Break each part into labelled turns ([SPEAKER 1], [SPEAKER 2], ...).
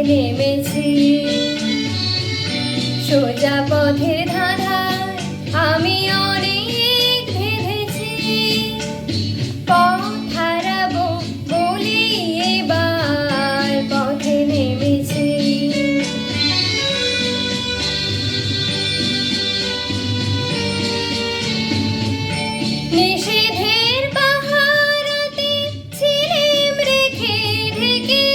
[SPEAKER 1] নেমেছি। সোজা পথের ধাঁধায় আমি অনেক ভেবেছি, পথ হারাবো বলে এবার পথে নেমেছি। নিষেধের পাহারাতে ছিলেম রেখে ঢেকে,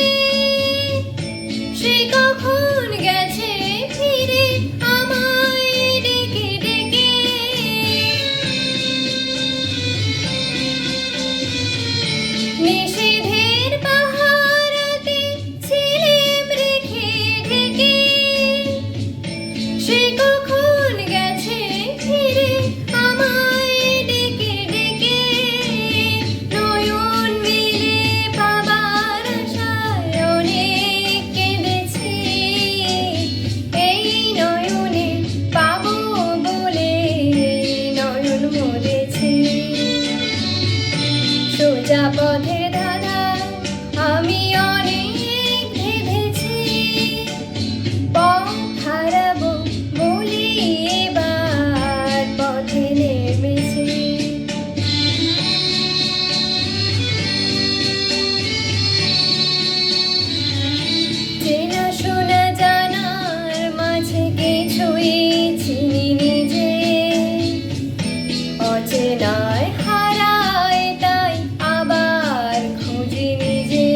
[SPEAKER 1] সে কখন গেছে ফিরে আমায় ডেকে ডেকে। নিষেধের পাহারাতে ছিলেম রেখে ঢেকে, সে কখন গেছে ফিরে আমায় ডেকে ডেকে। নয়ন মিলে পাবার আশায় অনেক কেঁদেছি, এই নয়নে পাবো বলে নয়ন মরেছি। সোজা পথের ধাঁধায় আমি অনেক ভেবেছি, পথ হারাবো বলে এবার পথে নেমেছি। চেনা শোনা জানার মাঝে কিছুই চিনি নিজে, অচেনায় হারায় তাই আবার খুঁজি নিজে।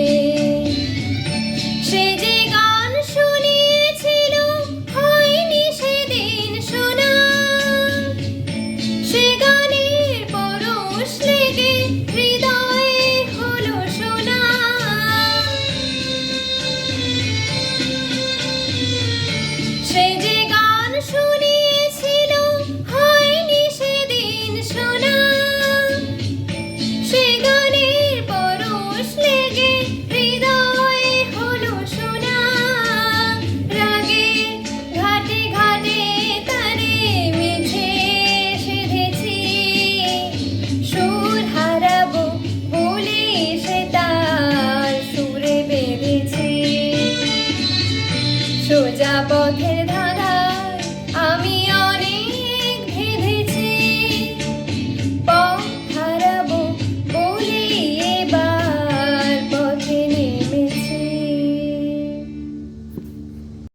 [SPEAKER 1] সে যে গান শুনিয়েছিল হয়নি সেদিন শোনা, সে গানের পরশ লেগে হৃদয়ে হলো শোনা। সে যে গান শুনিয়েছিল হয়নি সেদিন শোনা, সে গানের পরশ লেগে হৃদয়ে হলো শোনা। রাগে ঘাটে ঘাটে তারে মিছে সেধেছি, সুর হারাবো বলে সে তার সুরে বেঁধেছি। সোজা পথের